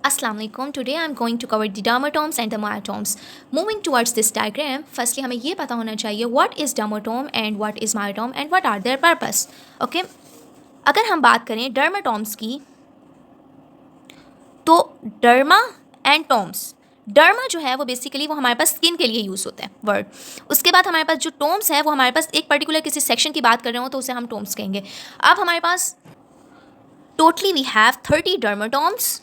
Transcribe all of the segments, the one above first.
Assalamu alaikum. Today I'm going to cover the dermatomes and the myotomes. Moving towards this diagram, firstly हमें ये पता होना चाहिए what is dermatome and what is myotome and what are their purpose. Okay? अगर हम बात करें dermatomes की तो डर्मा एंड टोम्स डर्मा जो है वो बेसिकली वो हमारे पास स्किन के लिए यूज़ होता है वर्ड. उसके बाद हमारे पास जो टोम्स है वो हमारे पास एक पर्टिकुलर किसी सेक्शन की बात कर रहे हो तो उसे हम टोम्स कहेंगे. अब हमारे पास totally we have 30 dermatomes.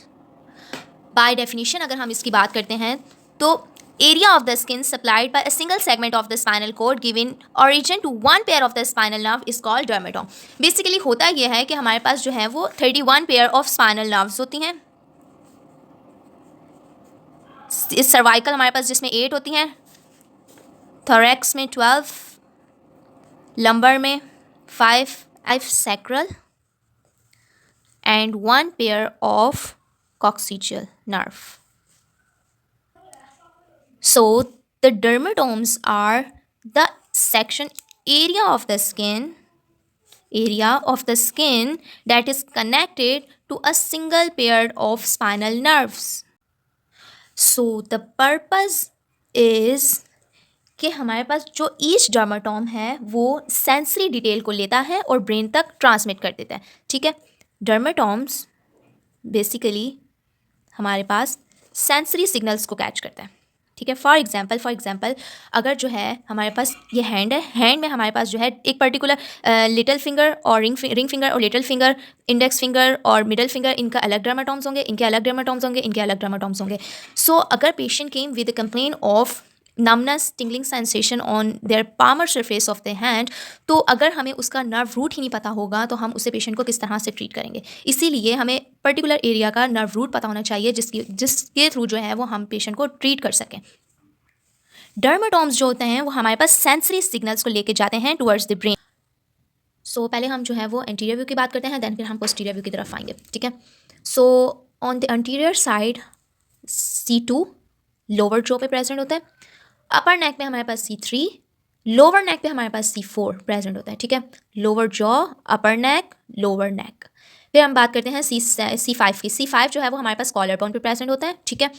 By definition अगर हम इसकी बात करते हैं तो area of the skin supplied by a single segment of the spinal cord given origin to one pair of the spinal nerve is called dermatome. Basically होता यह है कि हमारे पास जो है वो 31 पेयर ऑफ स्पाइनल नर्व्स होती हैं. इस सर्वाइकल हमारे पास जिसमें 8 होती हैं, थोरैक्स में 12, लंबर में 5 sacral and 1 pair of coccygeal nerve. So the dermatomes are the section area of the skin that is connected to a single pair of spinal nerves. So the purpose is कि हमारे पास जो each dermatome है वो sensory detail को लेता है और brain तक ट्रांसमिट कर देता है. ठीक है, डर्माटोम्स बेसिकली हमारे पास सेंसरी सिग्नल्स को कैच करता है. ठीक है, फॉर एग्जांपल अगर जो है हमारे पास ये हैंड है, हैंड में हमारे पास जो है एक पर्टिकुलर लिटिल फिंगर और रिंग फिंगर और लिटिल फिंगर, इंडेक्स फिंगर और मिडल फिंगर, इनका अलग डर्माटोम्स होंगे, इनके अलग डर्माटोम्स होंगे, इनके अलग डर्माटोम्स होंगे. सो अगर patient came with a complain of numbness, tingling sensation on their palmar surface of the hand, तो अगर हमें उसका नर्व रूट ही नहीं पता होगा तो हम उसे पेशेंट को किस तरह से ट्रीट करेंगे. इसीलिए हमें पर्टिकुलर एरिया का नर्व रूट पता होना चाहिए जिसके थ्रू जो है वो हम पेशेंट को ट्रीट कर सकें. डर्माटोम्स जो होते हैं वो हमारे पास सेंसरी सिग्नल्स को लेके जाते हैं टुवर्ड्स द ब्रेन. सो पहले हम जो है वो एंटीरियर व्यू की बात करते हैं, देन फिर हम पोस्टीरियर व्यू की तरफ आएंगे. ठीक है, सो on the anterior side C2 lower jaw पे प्रेजेंट होता है. अपर नेक पे हमारे पास C3, लोअर नेक पे हमारे पास C4 प्रेजेंट होता है. ठीक है, लोअर जॉ, अपर नेक, लोअर नेक. फिर हम बात करते हैं C5 की. C5 जो है वो हमारे पास कॉलर बोन पे प्रेजेंट होता है. ठीक है,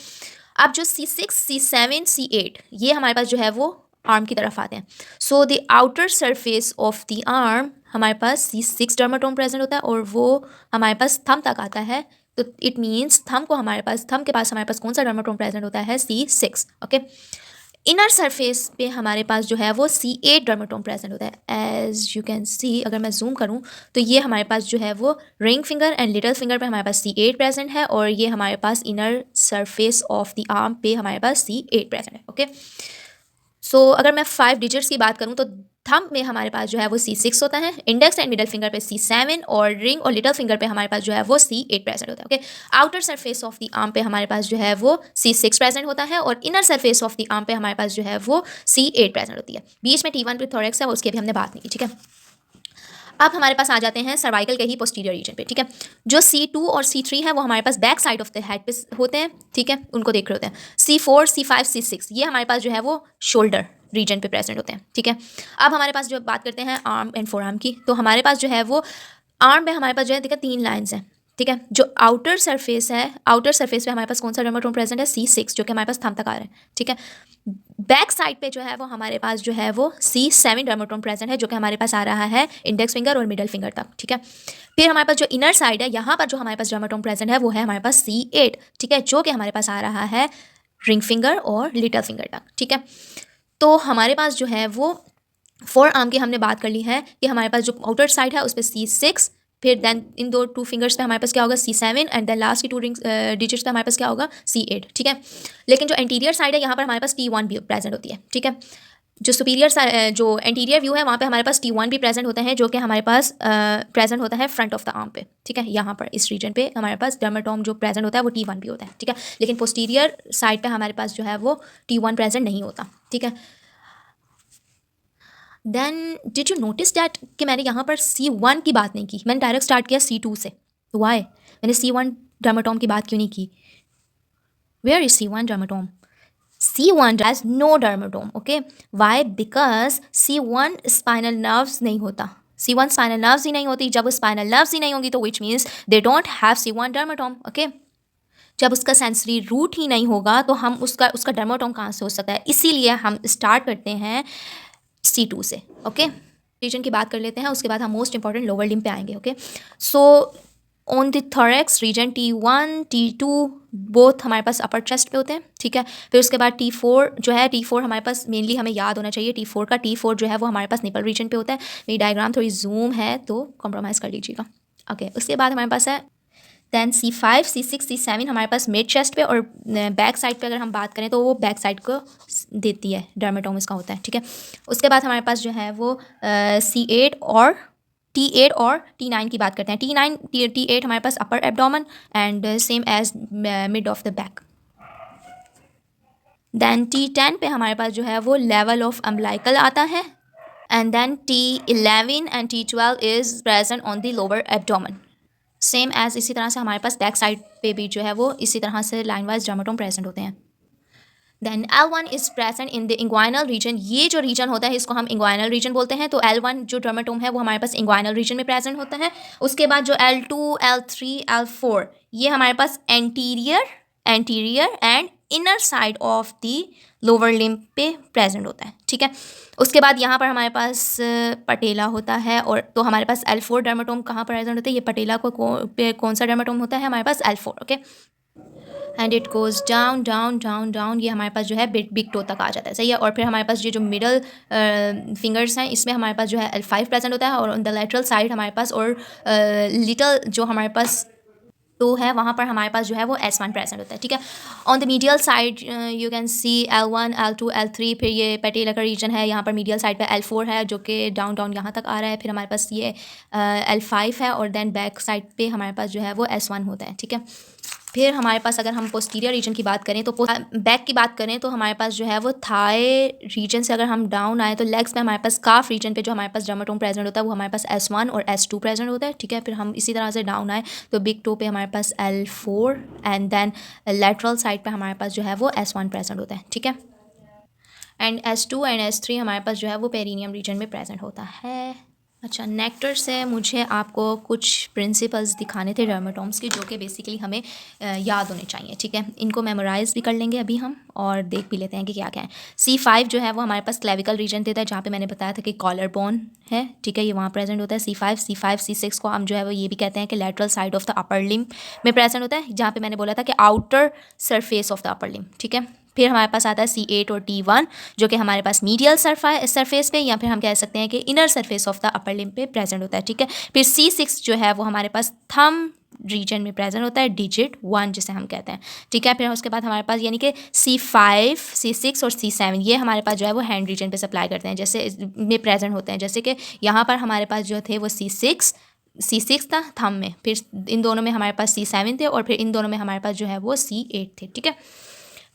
अब जो C6, C7, C8 ये हमारे पास जो है वो आर्म की तरफ आते हैं. So the outer surface of the arm हमारे पास C6 डर्माटोम प्रेजेंट होता है और वो हमारे पास थंब तक आता है. तो इट मीन्स थंब के पास हमारे पास कौन सा डर्माटोम प्रेजेंट होता है? C6. ओके, इनर सरफेस पे हमारे पास जो है वो C8 डर्माटोम प्रेजेंट होता है. एज यू कैन सी, अगर मैं जूम करूँ तो ये हमारे पास जो है वो ring finger and little finger पे हमारे पास C8 प्रेजेंट है और ये हमारे पास inner surface of the arm पे हमारे पास C8 प्रेजेंट है. ओके, सो अगर मैं 5 डिजिट्स की बात करूँ तो थंब में हमारे पास जो है वो C6 होता है, इंडेक्स एंड मिडल फिंगर पे C7 और रिंग और लिटिल फिंगर पे हमारे पास जो है वो C8 प्रेजेंट होता है. Okay, outer surface of the arm पे हमारे पास जो है वो C6 प्रेजेंट होता है और inner surface of the arm पे हमारे पास जो है वो C8 प्रेजेंट होती है. बीच में T1 पे थोरैक्स है, उसकी अभी हमने बात नहीं की. ठीक है, अब हमारे पास आ जाते हैं सर्वाइकल के ही पोस्टीरियर रीजन पे. ठीक है, जो C2 और C3 है वो हमारे पास back side of the head पे होते हैं. ठीक है, उनको देख रहे होते हैं. C4, C5, C6 ये हमारे पास जो है वो शोल्डर रीजन पे प्रेजेंट होते हैं. ठीक है, अब हमारे पास जो बात करते हैं आर्म एंड फोर आर्म की, तो हमारे पास जो है वो आर्म में हमारे पास जो है देखा 3 लाइन्स हैं. ठीक है, जो आउटर सरफेस पे हमारे पास कौन सा डर्माटोम प्रेजेंट है? C6 जो कि हमारे पास थंब तक आ रहा है. ठीक है, बैक साइड पे जो है वो हमारे पास जो है वो C7 डर्माटोम प्रेजेंट है जो कि हमारे पास आ रहा है इंडेक्स फिंगर और मिडल फिंगर तक. ठीक है, फिर हमारे पास जो इनर साइड है यहाँ पर जो हमारे पास डर्माटोम प्रेजेंट है वो है हमारे पास C8. ठीक है, जो कि हमारे पास आ रहा है रिंग फिंगर और लिटिल फिंगर तक. ठीक है, तो हमारे पास जो है वो फोर आर्म की हमने बात कर ली है कि हमारे पास जो आउटर साइड है उस पर C6, फिर देन इन 2 फिंगर्स पे हमारे पास क्या होगा? C7 एंड देन लास्ट की 2 डिजिट्स पे हमारे पास क्या होगा? C8. ठीक है, लेकिन जो एंटीरियर साइड है यहाँ पर हमारे पास T1 भी प्रेजेंट होती है. ठीक है, जो जो एंटीरियर व्यू है वहाँ पे हमारे पास T1 भी प्रेजेंट होते हैं जो कि हमारे पास प्रेजेंट होता है फ्रंट ऑफ द आर्म पे. ठीक है, यहाँ पर इस रीजन पे हमारे पास डर्माटोम जो प्रेजेंट होता है वो T1 भी होता है. ठीक है, लेकिन पोस्टीरियर साइड पे हमारे पास जो है वो T1 प्रेजेंट नहीं होता. ठीक है, then did you notice that कि मैंने यहाँ पर C1 की बात नहीं की, मैंने डायरेक्ट स्टार्ट किया C2 से. वाई मैंने C1 डर्माटोम की बात क्यों नहीं की? Where is C1 dermatome? C1 has no dermatome. Okay, why? Because C1 spinal nerves नहीं होता. C1 spinal nerves ही नहीं होती. जब वो spinal nerves ही नहीं होंगी तो which means they don't have C1 dermatome. Okay, जब उसका सेंसरी रूट ही नहीं होगा तो हम उसका डर्माटोम कहाँ से हो सकता है, इसीलिए हम स्टार्ट करते हैं C2 से। ओके, रीजन की बात कर लेते हैं, उसके बाद हम मोस्ट इंपॉर्टेंट लोअर लिम्ब पे आएंगे। Okay, so on the thorax region T1 T2 both हमारे पास अपर चेस्ट पे होते हैं, ठीक है। फिर उसके बाद T4 जो है, T4 हमारे पास मेनली हमें याद होना चाहिए T4 जो है वो हमारे पास निपल रीजन पे होता है। मेरी डायग्राम थोड़ी जूम है तो कॉम्प्रोमाइज़ कर लीजिएगा। ओके, उसके बाद हमारे पास है दैन C5 C6 C7 हमारे पास मिड चेस्ट पे, और बैक साइड पे अगर हम बात करें तो वो बैक साइड को देती है, डर्मेटोम इसका होता है, ठीक है। उसके बाद हमारे पास जो है वो C8 और T8 और T9 की बात करते हैं। T8 हमारे पास upper abdomen and same as mid of the back. Then T10 पे हमारे पास जो है वो लेवल ऑफ अम्बिलिकल आता है, and then T11 and T12 is present on the lower abdomen. Same as इसी तरह से हमारे पास बैक साइड पे भी जो है वो इसी तरह से लाइन वाइज डर्मेटोम प्रेजेंट होते हैं। Then L1 is present in the inguinal region. ये जो रीजन होता है इसको हम इंग्वाइनल रीजन बोलते हैं। तो L1 जो डर्मेटोम है वो हमारे पास इंग्वाइनल रीजन में प्रेजेंट होता है। उसके बाद जो L2 L3 L4 ये हमारे पास anterior and inner side of the lower limb पे प्रेजेंट होता है, ठीक है। उसके बाद यहाँ पर हमारे पास पटेला होता है, और तो हमारे पास L4 डर्मेटोम कहाँ पर प्रेजेंट होता है, ये पटेला पे कौन सा डर्मेटोम होता है हमारे पास L4। Okay, and it goes down down down down, ये हमारे पास जो है बिग टो तक आ जाता है, सही है। और फिर हमारे पास ये जो मिडल फिंगर्स हैं इसमें हमारे पास जो है L5 प्रेजेंट होता है, और ऑन द लेटरल साइड हमारे पास और लिटल जो हमारे पास तो है वहाँ पर हमारे पास जो है वो S1 प्रेजेंट होता है, ठीक है। On the medial side you can see L1 L2 L3, फिर ये पेटेला का रीजन है, यहाँ पर मीडियल साइड पे L4 है जो कि डाउन डाउन यहाँ तक आ रहा है। फिर हमारे पास ये L5 है, और देन बैक साइड पे हमारे पास जो है वो S1 होता है, ठीक है। फिर हमारे पास अगर हम पोस्टीरियर रीजन की बात करें तो बैक की बात करें तो हमारे पास जो है वो थाई रीजन से अगर हम डाउन आए तो लेग्स पे हमारे पास काफ रीजन पे जो हमारे पास डर्मेटोम प्रेजेंट होता है वो हमारे पास S1 और S2 प्रेजेंट होता है, ठीक है। फिर हम इसी तरह से डाउन आए तो बिग टो पे हमारे पास L4, and then lateral side पे हमारे पास जो है वो S1 प्रेजेंट होता है, ठीक है। एंड S2 एंड S3 हमारे पास जो है वो पेरिनियम रीजन में प्रेजेंट होता है। अच्छा, नेक्टर से मुझे आपको कुछ प्रिंसिपल्स दिखाने थे डर्मेटोम्स की, जो कि बेसिकली हमें याद होने चाहिए, ठीक है। इनको मेमोराइज भी कर लेंगे अभी हम, और देख भी लेते हैं कि क्या क्या है। C5 जो है वो हमारे पास क्लेविकल रीजन देता है, जहाँ पे मैंने बताया था कि कॉलर बोन है, ठीक है, ये वहाँ प्रेजेंट होता है। C5 C6 को हम जो है वो ये भी कहते हैं कि lateral side of the upper limb में प्रेजेंट होता है, जहाँ पे मैंने बोला था कि outer surface of the upper limb, ठीक है। फिर हमारे पास आता है C8 और T1 जो कि हमारे पास मीडियल सरफेस पे, या फिर हम कह सकते हैं कि inner surface of the upper limb पे प्रेजेंट होता है, ठीक है। फिर C6 जो है वो हमारे पास थंब रीजन में प्रेजेंट होता है, डिजिट 1 जिसे हम कहते हैं, ठीक है। फिर उसके बाद हमारे पास यानी कि C5 C6 और C7 ये हमारे पास जो है वो हैंड रीजन पे सप्लाई करते हैं, जैसे में प्रेजेंट होते हैं। जैसे कि यहाँ पर हमारे पास जो थे वो C6 था थंब में, फिर इन दोनों में हमारे पास C7 थे, और फिर इन दोनों में हमारे पास जो है वो C8 थे, ठीक है।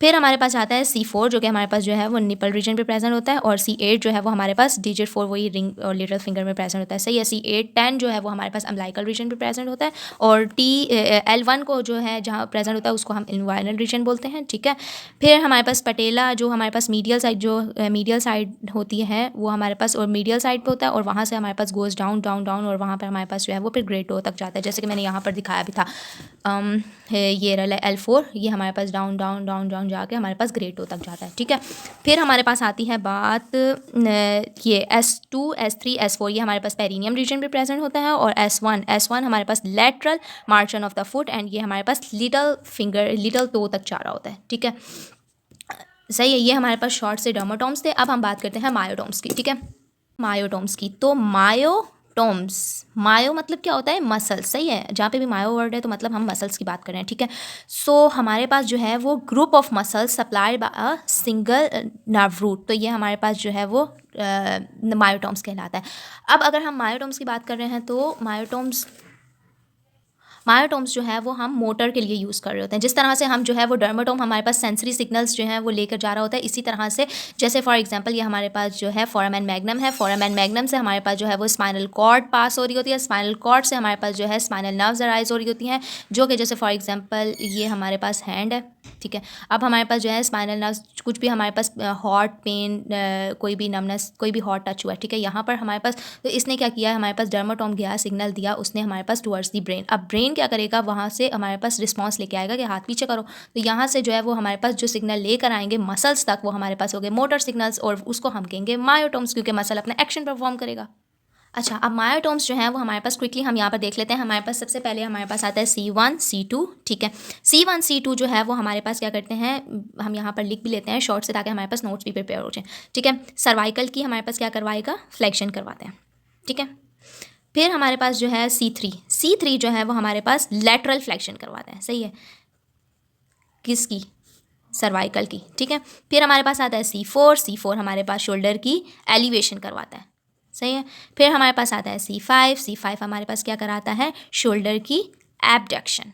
फिर हमारे पास आता है C4 जो कि हमारे पास जो है वो निपल रीजन पे प्रेजेंट होता है, और C8 जो है वो हमारे पास डिजिट 4 वही रिंग और लिटिल फिंगर में प्रेजेंट होता है, सही है। C8 10 जो है वो हमारे पास अम्बिलिकल रीजन पे प्रेजेंट होता है, और L1 को जो है जहाँ प्रेजेंट होता है उसको हम इन्वायरनल रीजन बोलते हैं, ठीक है। फिर हमारे पास पटेला जो हमारे पास मीडियल साइड होती है वो हमारे पास और मीडियल साइड पे होता है, और वहाँ से हमारे पास गोज डाउन डाउन डाउन, और वहाँ पर हमारे पास जो है वो फिर ग्रेट टो तक जाता है, जैसे कि मैंने यहाँ पर दिखाया भी था। ये रहा L4, ये हमारे पास डाउन डाउन डाउन डाउन जाके हमारे पास ग्रेट टो तक जाता है, ठीक है। फिर हमारे पास आती है बात ये S2 S3 S4 ये हमारे पास पेरिनियम रीजन पे प्रेजेंट होता है, और S1 हमारे पास lateral margin of the foot, and ये हमारे पास लिटल टो तक जा रहा होता है, ठीक है। सही है, ये हमारे पास शॉर्ट से डर्मेटोम्स थे। अब हम बात करते हैं मायोटोम्स की, ठीक है। मायोटोम्स की, तो मायो मतलब क्या होता है, मसल, सही है। जहाँ पे भी मायो वर्ड है तो मतलब हम मसल्स की बात कर रहे हैं, ठीक है। सो हमारे पास जो है वो group of muscles supplied by a single nerve root, तो ये हमारे पास जो है वो मायोटोम्स कहलाता है। अब अगर हम मायोटोम्स की बात कर रहे हैं तो मायोटोम्स जो है वो हम मोटर के लिए यूज़ कर रहे होते हैं। जिस तरह से हम जो है वो डर्मेटोम हमारे पास सेंसरी सिग्नल्स जो हैं वो लेकर जा रहा होता है, इसी तरह से जैसे फॉर एग्जांपल ये हमारे पास जो है फोराmen मैग्नम है, फोराmen मैग्नम से हमारे पास जो है वो स्पाइनल कॉर्ड पास हो रही होती है, स्पाइनल कॉर्ड से हमारे पास जो है स्पाइनल नर्व्स अराइज हो रही होती हैं, जो कि जैसे फॉर एग्जाम्पल ये हमारे पास हैंड है, ठीक है। अब हमारे पास जो है स्पाइनल नर्व्स कुछ भी हमारे पास हॉट पेन कोई भी नमनेस कोई भी हॉट टच हुआ है, ठीक है। यहाँ पर हमारे पास तो इसने क्या किया है, हमारे पास डर्मेटोम गया, सिग्नल दिया उसने हमारे पास टुवर्ड्स दी ब्रेन। अब ब्रेन क्या करेगा, वहाँ से हमारे पास रिस्पॉन्स लेके आएगा कि हाथ पीछे करो। तो यहाँ से जो है वो हमारे पास जो सिग्नल लेकर आएंगे मसल्स तक, वो हमारे पास हो गए मोटर सिग्नल्स, और उसको हम कहेंगे मायोटोम्स, क्योंकि मसल अपना एक्शन परफॉर्म करेगा। अच्छा, अब मायोटोम्स जो हैं वो हमारे पास क्विकली हम यहाँ पर देख लेते हैं। हमारे पास सबसे पहले हमारे पास आता है C1 C2, ठीक है। C1 C2 जो है वो हमारे पास क्या करते हैं, हम यहाँ पर लिख भी लेते हैं शॉर्ट से ताकि हमारे पास नोट्स भी प्रिपेयर हो जाए, ठीक है। सर्वाइकल की हमारे पास क्या करवाएगा, फ्लेक्शन करवाते हैं, ठीक है। फिर हमारे पास जो है C3 जो है वो हमारे पास लेटरल फ्लेक्शन करवाते हैं, सही है, किसकी, सर्वाइकल की, ठीक है। फिर हमारे पास आता है C4 हमारे पास शोल्डर की एलिवेशन करवाता है, सही है। फिर हमारे पास आता है C5 हमारे पास क्या कराता है, शोल्डर की abduction.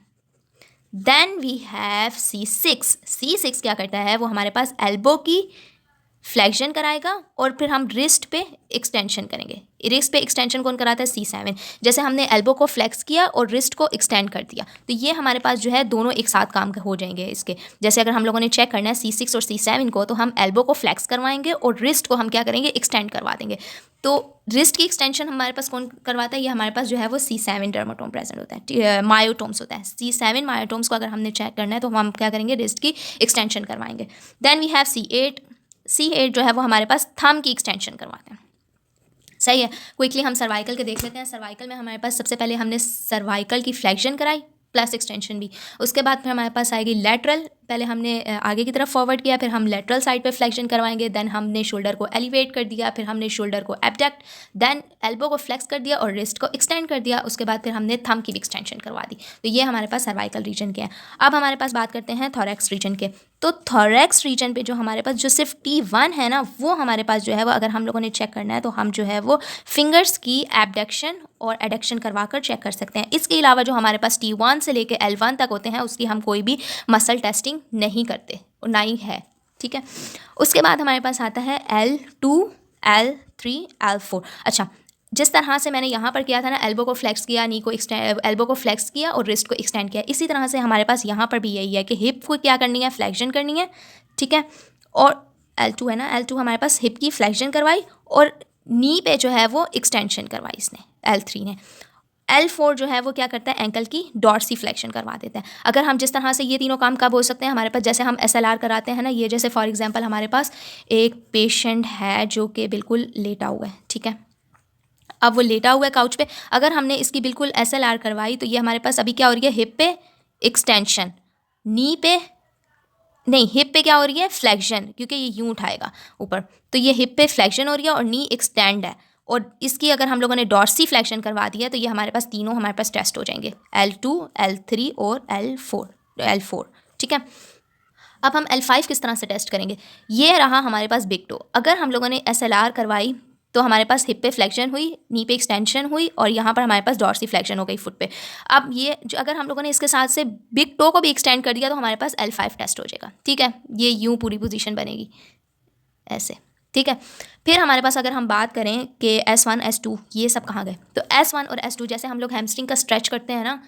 Then we have C6 क्या करता है, वो हमारे पास एल्बो की फ्लेक्शन कराएगा, और फिर हम रिस्ट पे एक्सटेंशन करेंगे। रिस्ट पे एक्सटेंशन कौन कराता है, C7। जैसे हमने एल्बो को फ्लेक्स किया और रिस्ट को एक्सटेंड कर दिया, तो ये हमारे पास जो है दोनों एक साथ काम हो जाएंगे इसके। जैसे अगर हम लोगों ने चेक करना है C6 और C7 को, तो हम एल्बो को फ्लेक्स करवाएंगे और रिस्ट को हम क्या करेंगे, एक्सटेंड करवा देंगे। तो रिस्ट की एक्सटेंशन हमारे पास कौन करवाता है, ये हमारे पास जो है वो C7 डर्माटोम प्रेजेंट होता है, मायोटोम्स होता है। C7 मायोटोम्स को अगर हमने चेक करना है तो हम क्या करेंगे, रिस्ट की एक्सटेंशन करवाएंगे। देन वी हैव C8 जो है वो हमारे पास थंब की एक्सटेंशन करवाते हैं, सही है। क्विकली हम सर्वाइकल के देख लेते हैं। सर्वाइकल में हमारे पास सबसे पहले हमने सर्वाइकल की फ्लेक्शन कराई प्लस एक्सटेंशन भी। उसके बाद फिर हमारे पास आएगी लेटरल, पहले हमने आगे की तरफ फॉरवर्ड किया, फिर हम लेटरल साइड पे फ्लेक्शन करवाएंगे। देन हमने शोल्डर को एलिवेट कर दिया, फिर हमने शोल्डर को एबडक्ट, देन एल्बो को फ्लेक्स कर दिया और रिस्ट को एक्सटेंड कर दिया। उसके बाद फिर हमने थंब की भी एक्सटेंशन करवा दी। तो ये हमारे पास सर्वाइकल रीजन के हैं। अब हमारे पास बात करते हैं थोरैक्स रीजन के। तो थोरैक्स रीजन पे जो हमारे पास जो सिर्फ T1 है ना, वो हमारे पास जो है वो अगर हम लोगों ने चेक करना है तो हम जो है वो फिंगर्स की एबडक्शन और एडक्शन करवा कर चेक कर सकते हैं। इसके अलावा जो हमारे पास T1 से लेके L1 तक होते हैं उसकी हम कोई भी मसल टेस्टिंग नहीं करते, और ना ही है, ठीक है। उसके बाद हमारे पास आता है L2 L3 L4। अच्छा, जिस तरह से मैंने यहाँ पर किया था ना, एल्बो को फ्लेक्स किया, नी को एल्बो को फ्लेक्स किया और रिस्ट को एक्सटेंड किया, इसी तरह से हमारे पास यहाँ पर भी यही है कि हिप को क्या करनी है, फ्लेक्शन करनी है, ठीक है। और L2 है ना, L2 हमारे पास हिप की फ्लेक्शन करवाई और नी पे जो है वो एक्सटेंशन करवाई इसने, L3 ने। L4 जो है वो क्या करता है, एंकल की डॉर्सी फ्लेक्शन करवा देता है। अगर हम जिस तरह से ये तीनों काम कब हो सकते हैं हमारे पास, जैसे हम SLR कराते हैं ना, ये जैसे फॉर एग्जांपल हमारे पास एक पेशेंट है जो कि बिल्कुल लेटा हुआ है, ठीक है। अब वो लेटा हुआ है काउच पे, अगर हमने इसकी बिल्कुल SLR करवाई तो ये हमारे पास अभी क्या हो रही है, हिप पे एक्सटेंशन, नी पे नहीं, हिप पे क्या हो रही है, फ्लेक्शन, क्योंकि ये यूं उठाएगा ऊपर, तो ये हिप पे फ्लेक्शन हो रही है और नी एक्सटेंड है। और इसकी अगर हम लोगों ने डॉर्सी फ्लेक्शन करवा दिया तो ये हमारे पास तीनों हमारे पास टेस्ट हो जाएंगे, L2 L3 और L4, ठीक है। अब हम L5 किस तरह से टेस्ट करेंगे, ये रहा हमारे पास बिग टो। अगर हम लोगों ने SLR करवाई तो हमारे पास हिप पे फ्लेक्शन हुई, नी पे एक्सटेंशन हुई और यहाँ पर हमारे पास डॉर्सी फ्लेक्शन हो गई फुट पे। अब ये जो अगर हम लोगों ने इसके साथ से बिग टो को भी एक्सटेंड कर दिया तो हमारे पास L5 टेस्ट हो जाएगा, ठीक है। ये यूँ पूरी पोजीशन बनेगी ऐसे, ठीक है। फिर हमारे पास अगर हम बात करें कि S1 S2 ये सब कहाँ गए, तो S1 और S2 जैसे हम लोग हैमस्ट्रिंग का स्ट्रेच करते हैं ना,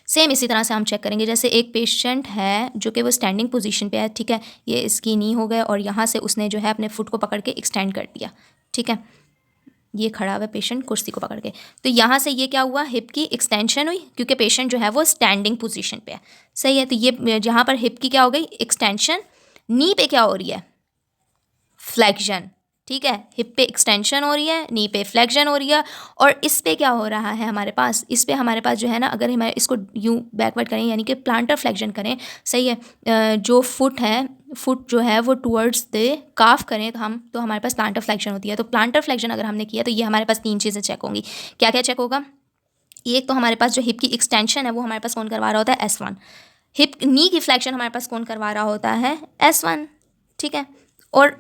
सेम इसी तरह से हम चेक करेंगे। जैसे एक पेशेंट है जो कि वो स्टैंडिंग पोजीशन पे है, ठीक है, ये इसकी नी हो गए और यहाँ से उसने जो है अपने फुट को पकड़ के एक्सटेंड कर दिया, ठीक है। ये खड़ा हुआ पेशेंट कुर्सी को पकड़ के, तो यहाँ से ये क्या हुआ, हिप की एक्सटेंशन हुई क्योंकि पेशेंट जो है वो स्टैंडिंग पोजीशन पे है, सही है। तो ये यहाँ पर हिप की क्या हो गई, एक्सटेंशन, नी पे क्या हो रही है, फ्लेक्शन, ठीक है। हिप पे एक्सटेंशन हो रही है, नी पे फ्लेक्शन हो रही है, और इस पे क्या हो रहा है हमारे पास, इस पे हमारे पास जो है ना, अगर हम इसको यूँ बैकवर्ड करें यानी कि प्लांटर फ्लेक्शन करें, सही है, जो फुट है, फुट जो है वो टुवर्ड्स द काफ करें तो हमारे पास प्लांटर फ्लेक्शन होती है। तो प्लांटर फ्लेक्शन अगर हमने किया तो ये हमारे पास 3 चीज़ें चेक होंगी। क्या क्या चेक होगा, एक तो हमारे पास जो हिप की एक्सटेंशन है वो हमारे पास कौन करवा रहा होता है, S1। हिप नी की फ्लेक्शन हमारे पास कौन करवा रहा होता है, S1, ठीक है। और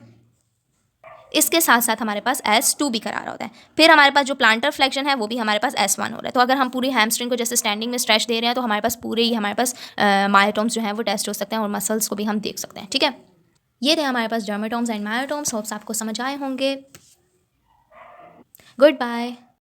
इसके साथ साथ हमारे पास S2 भी करा रहा होता है। फिर हमारे पास जो प्लांटर फ्लेक्शन है वो भी हमारे पास S1 हो रहा है। तो अगर हम पूरी हैमस्ट्रिंग को जैसे स्टैंडिंग में स्ट्रेच दे रहे हैं तो हमारे पास पूरे ही हमारे पास मायोटोम्स जो हैं वो टेस्ट हो सकते हैं और मसल्स को भी हम देख सकते हैं, ठीक है। ये थे हमारे पास डर्मेटोम्स एंड मायोटोम्स। होप्स आपको समझ आए होंगे। Good bye.